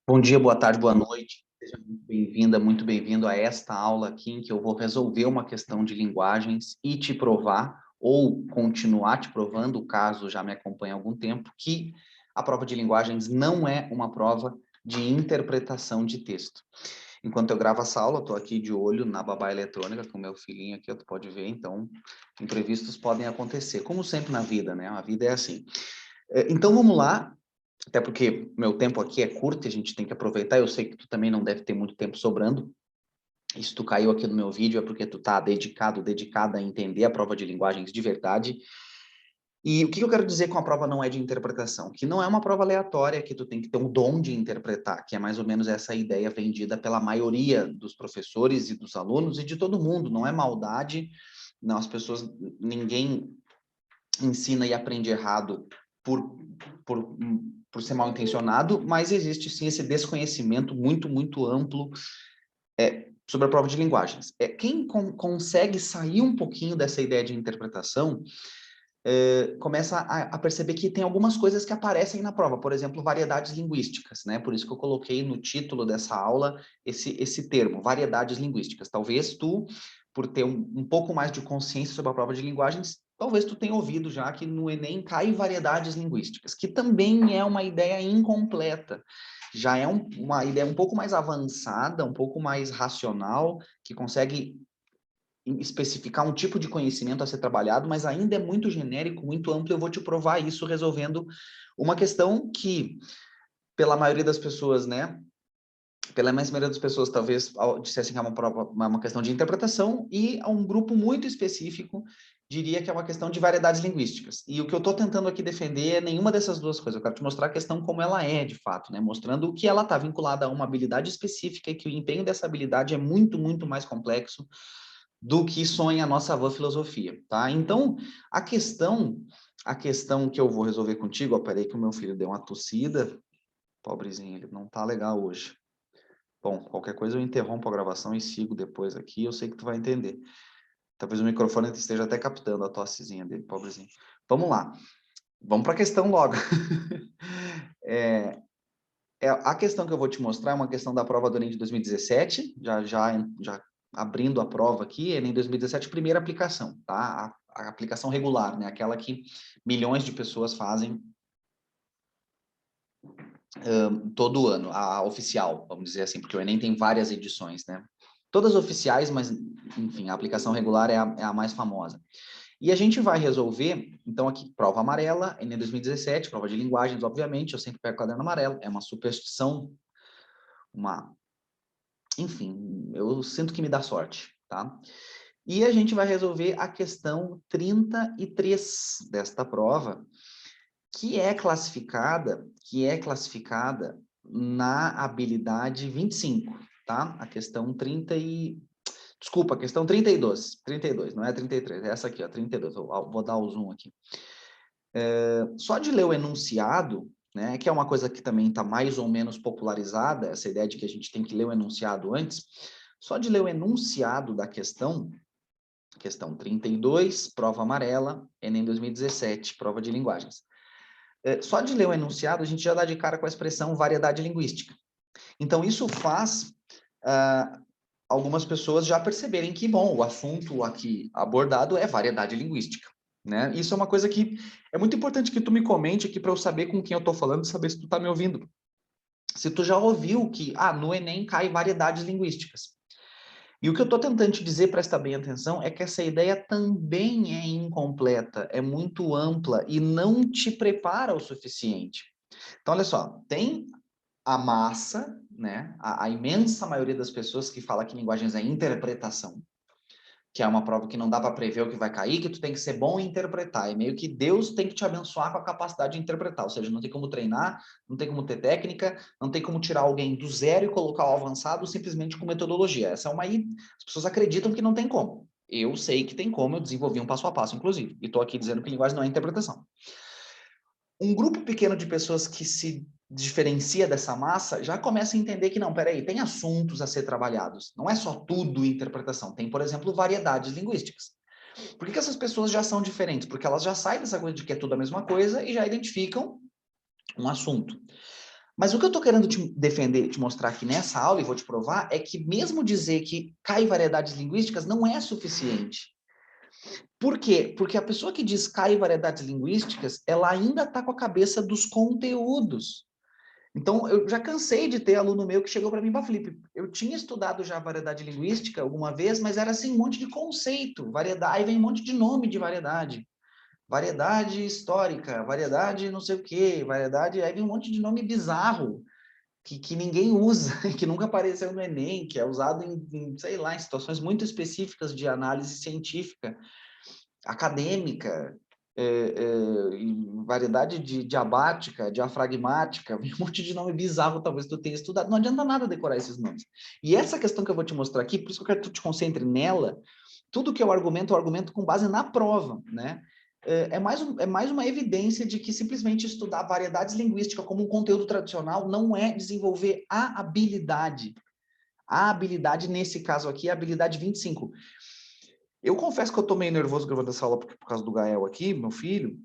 Bom dia, boa tarde, boa noite. Seja muito bem-vinda, muito bem-vindo a esta aula aqui em que eu vou resolver uma questão de linguagens e te provar, ou continuar te provando, caso já me acompanhe há algum tempo, que a prova de linguagens não é uma prova de interpretação de texto. Enquanto eu gravo essa aula, eu estou aqui de olho na babá eletrônica com meu filhinho aqui, tu pode ver, então imprevistos podem acontecer, como sempre na vida, né? A vida é assim. Então vamos lá. Até porque meu tempo aqui é curto e a gente tem que aproveitar. Eu sei que tu também não deve ter muito tempo sobrando. E se tu caiu aqui no meu vídeo é porque tu tá dedicada a entender a prova de linguagens de verdade. E o que eu quero dizer com a prova não é de interpretação? Que não é uma prova aleatória que tu tem que ter um dom de interpretar, que é mais ou menos essa ideia vendida pela maioria dos professores e dos alunos e de todo mundo. Não é maldade, não, as pessoas, ninguém ensina e aprende errado por, por, por ser mal intencionado, mas existe sim esse desconhecimento muito amplo sobre a prova de linguagens. Quem consegue sair um pouquinho dessa ideia de interpretação começa a perceber que tem algumas coisas que aparecem na prova, por exemplo, variedades linguísticas, né? Por isso que eu coloquei no título dessa aula esse termo, variedades linguísticas. Talvez tu, por ter um pouco mais de consciência sobre a prova de linguagens, talvez tu tenha ouvido já que no Enem cai variedades linguísticas, que também é uma ideia incompleta. Já é uma ideia um pouco mais avançada, um pouco mais racional, que consegue especificar um tipo de conhecimento a ser trabalhado, mas ainda é muito genérico, muito amplo. Eu vou te provar isso resolvendo uma questão que, pela maioria das pessoas, né? Pela maioria das pessoas, talvez dissessem que é uma questão de interpretação, e a um grupo muito específico diria que é uma questão de variedades linguísticas. E o que eu estou tentando aqui defender é nenhuma dessas duas coisas. Eu quero te mostrar a questão como ela é, de fato, né? Mostrando que ela está vinculada a uma habilidade específica e que o empenho dessa habilidade é muito mais complexo do que sonha a nossa avó filosofia, tá? Então, a questão que eu vou resolver contigo, ó, peraí que o meu filho deu uma tossida, pobrezinho, ele não tá legal hoje. Bom, qualquer coisa eu interrompo a gravação e sigo depois aqui, eu sei que tu vai entender. Talvez o microfone esteja até captando a tossezinha dele, pobrezinho. Vamos lá, vamos para a questão logo. A questão que eu vou te mostrar é uma questão da prova do Enem de 2017, já abrindo a prova aqui, Enem 2017, primeira aplicação, tá? A aplicação regular, né? Aquela que milhões de pessoas fazem todo ano, a oficial, vamos dizer assim, porque o Enem tem várias edições, né? Todas oficiais, mas, enfim, a aplicação regular é a mais famosa. E a gente vai resolver, então aqui, prova amarela, Enem 2017, prova de linguagens, obviamente, eu sempre pego caderno amarelo, é uma superstição, enfim, eu sinto que me dá sorte, tá? E a gente vai resolver a questão 33 desta prova, que é classificada na habilidade 25, tá? A questão 30 e... Desculpa, a questão 32, não é 33, é essa aqui, ó, 32, eu vou dar o zoom aqui. Só de ler o enunciado, né, que é uma coisa que também está mais ou menos popularizada, essa ideia de que a gente tem que ler o enunciado antes, só de ler o enunciado da questão 32, prova amarela, Enem 2017, prova de linguagens. Só de ler o enunciado, a gente já dá de cara com a expressão variedade linguística. Então, isso faz algumas pessoas já perceberem que, bom, o assunto aqui abordado é variedade linguística, né? Isso é uma coisa que é muito importante que tu me comente aqui para eu saber com quem eu estou falando e saber se tu está me ouvindo. Se tu já ouviu que, no Enem cai variedades linguísticas. E o que eu estou tentando te dizer, presta bem atenção, é que essa ideia também é incompleta, é muito ampla e não te prepara o suficiente. Então, olha só, tem a massa, né, a imensa maioria das pessoas que fala que linguagens é interpretação, que é uma prova que não dá para prever o que vai cair, que tu tem que ser bom em interpretar. E meio que Deus tem que te abençoar com a capacidade de interpretar. Ou seja, não tem como treinar, não tem como ter técnica, não tem como tirar alguém do zero e colocar o avançado simplesmente com metodologia. Essa é uma aí, as pessoas acreditam que não tem como. Eu sei que tem como, eu desenvolvi um passo a passo, inclusive. E estou aqui dizendo que linguagem não é interpretação. Um grupo pequeno de pessoas que se diferencia dessa massa já começa a entender que não, peraí, tem assuntos a ser trabalhados. Não é só tudo interpretação. Tem, por exemplo, variedades linguísticas. Por que essas pessoas já são diferentes? Porque elas já saem dessa coisa de que é tudo a mesma coisa e já identificam um assunto. Mas o que eu estou querendo te defender, te mostrar aqui nessa aula, e vou te provar, é que mesmo dizer que cai variedades linguísticas não é suficiente. Por quê? Porque a pessoa que diz cai variedades linguísticas, ela ainda está com a cabeça dos conteúdos. Então, eu já cansei de ter aluno meu que chegou para mim, Felipe, eu tinha estudado já variedade linguística alguma vez, mas era assim, um monte de conceito, variedade, aí vem um monte de nome de variedade. Variedade histórica, variedade não sei o quê, variedade, aí vem um monte de nome bizarro, que ninguém usa, que nunca apareceu no Enem, que é usado sei lá, em situações muito específicas de análise científica, acadêmica, variedade diabática, diafragmática, um monte de nome bizarro, talvez tu tenha estudado. Não adianta nada decorar esses nomes. E essa questão que eu vou te mostrar aqui, por isso que eu quero que tu te concentre nela, tudo que eu argumento com base na prova, né? É mais uma evidência de que simplesmente estudar variedades linguísticas como um conteúdo tradicional não é desenvolver a habilidade. A habilidade, nesse caso aqui, é a habilidade 25. Eu confesso que eu tô meio nervoso gravando essa aula por causa do Gael aqui, meu filho.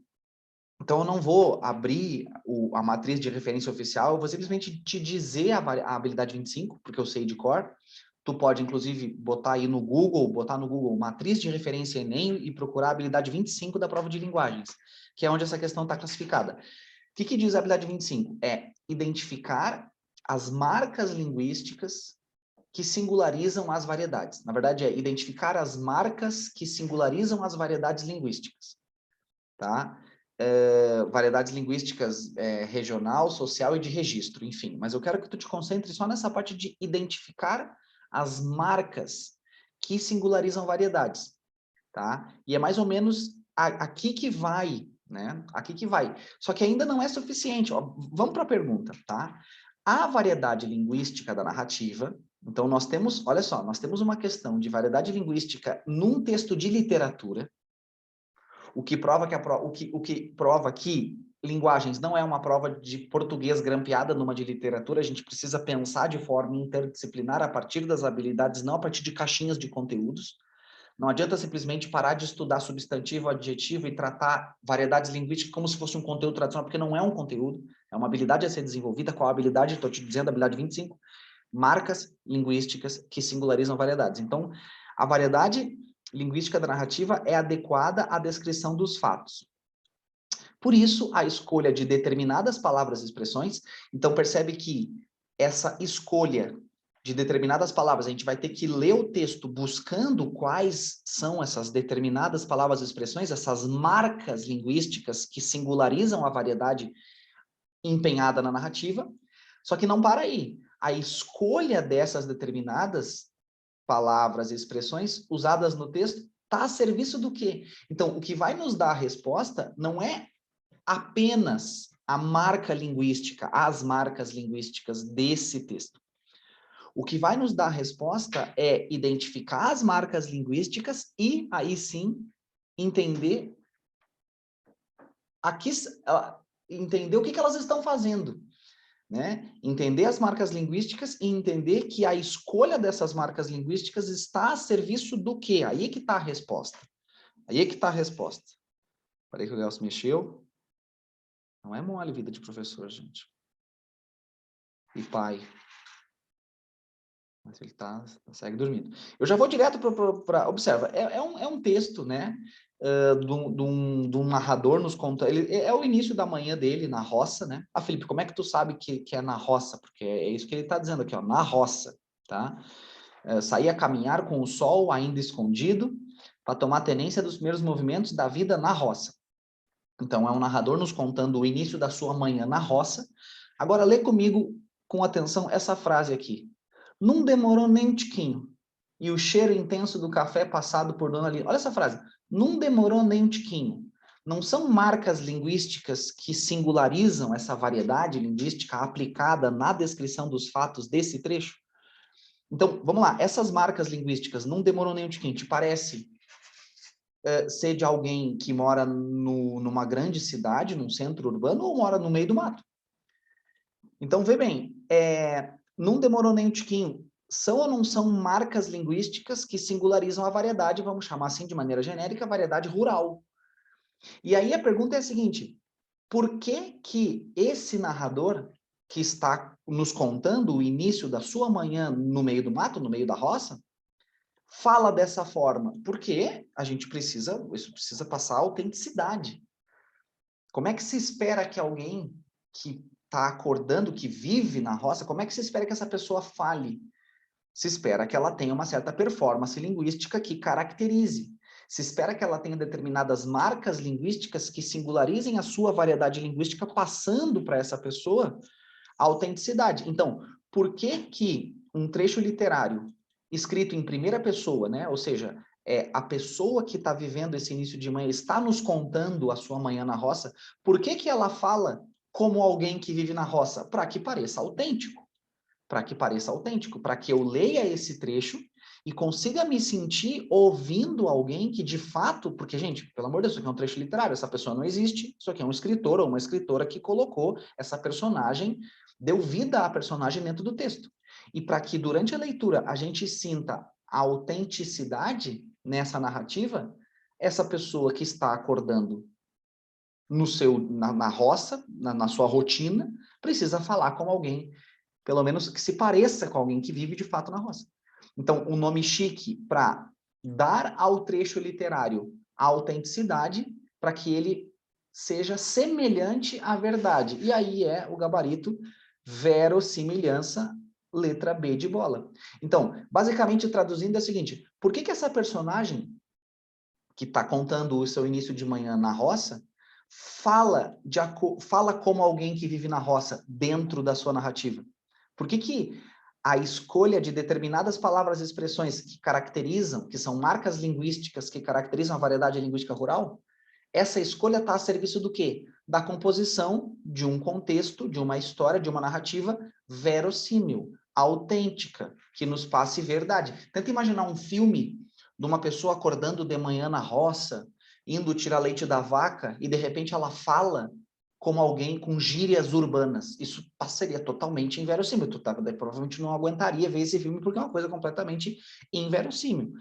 Então, eu não vou abrir a matriz de referência oficial, eu vou simplesmente te dizer a habilidade 25, porque eu sei de cor. Tu pode, inclusive, botar no Google matriz de referência Enem e procurar a habilidade 25 da prova de linguagens, que é onde essa questão está classificada. O que diz a habilidade 25? É identificar as marcas linguísticas que singularizam as variedades. Na verdade, é identificar as marcas que singularizam as variedades linguísticas, tá? Variedades linguísticas regional, social e de registro, enfim. Mas eu quero que tu te concentre só nessa parte de identificar as marcas que singularizam variedades, tá? E é mais ou menos aqui que vai, né? Aqui que vai. Só que ainda não é suficiente. Ó, vamos para a pergunta, tá? A variedade linguística da narrativa, então nós temos, olha só, nós temos uma questão de variedade linguística num texto de literatura, o que prova que linguagens não é uma prova de português grampeada numa de literatura, a gente precisa pensar de forma interdisciplinar a partir das habilidades, não a partir de caixinhas de conteúdos. Não adianta simplesmente parar de estudar substantivo, adjetivo e tratar variedades linguísticas como se fosse um conteúdo tradicional, porque não é um conteúdo, é uma habilidade a ser desenvolvida. Qual a habilidade? Estou te dizendo, a habilidade 25. Marcas linguísticas que singularizam variedades. Então, a variedade linguística da narrativa é adequada à descrição dos fatos. Por isso, a escolha de determinadas palavras e expressões, então percebe que essa escolha de determinadas palavras, a gente vai ter que ler o texto buscando quais são essas determinadas palavras e expressões, essas marcas linguísticas que singularizam a variedade empenhada na narrativa, só que não para aí. A escolha dessas determinadas palavras e expressões usadas no texto está a serviço do quê? Então, o que vai nos dar a resposta não é apenas a marca linguística, as marcas linguísticas desse texto. O que vai nos dar a resposta é identificar as marcas linguísticas e, aí sim, entender entender o que elas estão fazendo, né? Entender as marcas linguísticas e entender que a escolha dessas marcas linguísticas está a serviço do quê? Aí é que está a resposta. Aí é que está a resposta. Parei que o Léo se mexeu. Não é mole vida de professor, gente. E pai. Mas ele segue dormindo. Eu já vou direto para... Observa, é um texto, né? De um narrador nos conta... É o início da manhã dele, na roça, né? Ah, Felipe, como é que tu sabe que é na roça? Porque é isso que ele está dizendo aqui, ó, na roça, tá? Sair a caminhar com o sol ainda escondido para tomar tenência dos primeiros movimentos da vida na roça. Então, é um narrador nos contando o início da sua manhã na roça. Agora, lê comigo com atenção essa frase aqui. Não demorou nem um tiquinho. E o cheiro intenso do café passado por Dona Lina. Olha essa frase. Não demorou nem um tiquinho. Não são marcas linguísticas que singularizam essa variedade linguística aplicada na descrição dos fatos desse trecho? Então, vamos lá. Essas marcas linguísticas não demorou nem um tiquinho. Te parece ser de alguém que mora numa grande cidade, num centro urbano, ou mora no meio do mato? Então, vê bem, não demorou nem um tiquinho. São ou não são marcas linguísticas que singularizam a variedade, vamos chamar assim de maneira genérica, variedade rural? E aí a pergunta é a seguinte, por que que esse narrador que está nos contando o início da sua manhã no meio do mato, no meio da roça, fala dessa forma? Porque isso precisa passar autenticidade. Como é que se espera que alguém que está acordando, que vive na roça, como é que se espera que essa pessoa fale? Se espera que ela tenha uma certa performance linguística que caracterize. Se espera que ela tenha determinadas marcas linguísticas que singularizem a sua variedade linguística, passando para essa pessoa a autenticidade. Então, por que que um trecho literário escrito em primeira pessoa, né? Ou seja, a pessoa que está vivendo esse início de manhã está nos contando a sua manhã na roça, por que que ela fala como alguém que vive na roça? Para que pareça autêntico. Para que pareça autêntico, para que eu leia esse trecho e consiga me sentir ouvindo alguém que de fato, porque, gente, pelo amor de Deus, isso aqui é um trecho literário, essa pessoa não existe, isso aqui é um escritor ou uma escritora que colocou essa personagem, deu vida à personagem dentro do texto. E para que durante a leitura a gente sinta a autenticidade nessa narrativa, essa pessoa que está acordando na roça, na sua rotina, precisa falar como alguém pelo menos que se pareça com alguém que vive de fato na roça. Então, um nome chique para dar ao trecho literário a autenticidade, para que ele seja semelhante à verdade. E aí é o gabarito verossimilhança, letra B de bola. Então, basicamente traduzindo é o seguinte, por que que essa personagem que está contando o seu início de manhã na roça, fala como alguém que vive na roça dentro da sua narrativa? Por que que a escolha de determinadas palavras e expressões que caracterizam, que são marcas linguísticas que caracterizam a variedade linguística rural, essa escolha está a serviço do quê? Da composição de um contexto, de uma história, de uma narrativa verossímil, autêntica, que nos passe verdade. Tenta imaginar um filme de uma pessoa acordando de manhã na roça, indo tirar leite da vaca, e de repente ela fala como alguém com gírias urbanas. Isso passaria totalmente inverossímil. Tu provavelmente não aguentaria ver esse filme porque é uma coisa completamente inverossímil,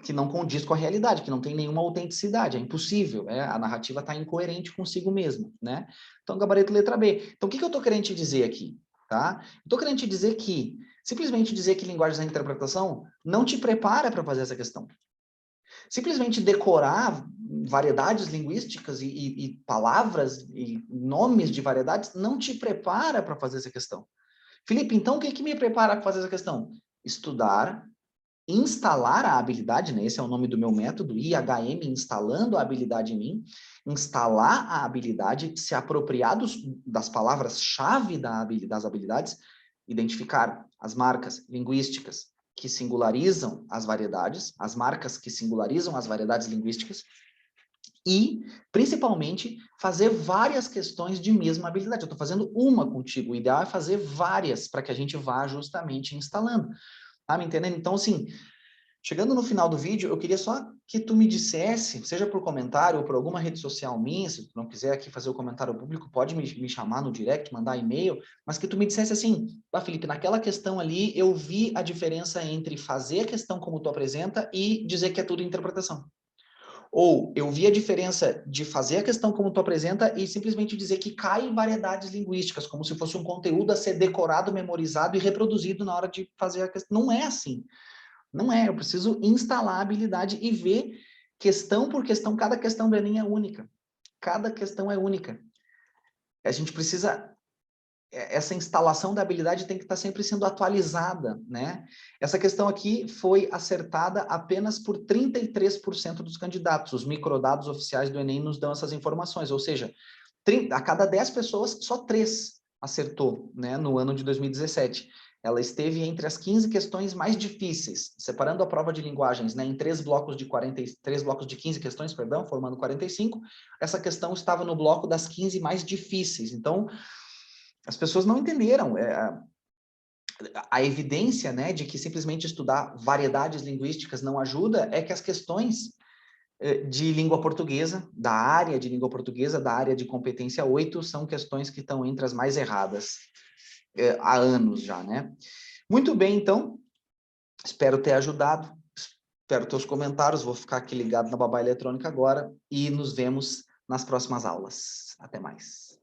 que não condiz com a realidade, que não tem nenhuma autenticidade, é impossível, a narrativa está incoerente consigo mesma, né? Então, gabarito letra B. Então, o que eu estou querendo te dizer aqui? Tá? Estou querendo te dizer que, simplesmente dizer que linguagens da interpretação não te prepara para fazer essa questão. Simplesmente decorar variedades linguísticas e palavras e nomes de variedades não te prepara para fazer essa questão. Felipe, então o que me prepara para fazer essa questão? Estudar, instalar a habilidade, né? Esse é o nome do meu método, IHM, instalando a habilidade em mim, instalar a habilidade, se apropriar das palavras-chave das habilidades, identificar as marcas linguísticas que singularizam as variedades, as marcas que singularizam as variedades linguísticas, e, principalmente, fazer várias questões de mesma habilidade. Eu estou fazendo uma contigo, o ideal é fazer várias, para que a gente vá justamente instalando. Tá me entendendo? Então, assim, chegando no final do vídeo, eu queria só que tu me dissesse, seja por comentário ou por alguma rede social minha, se tu não quiser aqui fazer o comentário público, pode me chamar no direct, mandar e-mail, mas que tu me dissesse assim, Felipe, naquela questão ali, eu vi a diferença entre fazer a questão como tu apresenta e dizer que é tudo interpretação. Ou eu vi a diferença de fazer a questão como tu apresenta e simplesmente dizer que cai em variedades linguísticas, como se fosse um conteúdo a ser decorado, memorizado e reproduzido na hora de fazer a questão. Não é assim. Não é. Eu preciso instalar a habilidade e ver questão por questão. Cada questão do Enem é única. Cada questão é única. A gente precisa... Essa instalação da habilidade tem que estar sempre sendo atualizada, né? Essa questão aqui foi acertada apenas por 33% dos candidatos. Os microdados oficiais do Enem nos dão essas informações, ou seja, a cada 10 pessoas, só 3 acertou, né, no ano de 2017. Ela esteve entre as 15 questões mais difíceis, separando a prova de linguagens, né, em 3 blocos de 15 questões, perdão, formando 45. Essa questão estava no bloco das 15 mais difíceis. Então, as pessoas não entenderam a evidência, né, de que simplesmente estudar variedades linguísticas não ajuda, é que as questões de língua portuguesa, da área de língua portuguesa, da área de competência 8, são questões que estão entre as mais erradas há anos já, né? Muito bem, então, espero ter ajudado, espero teus comentários, vou ficar aqui ligado na babá eletrônica agora e nos vemos nas próximas aulas. Até mais.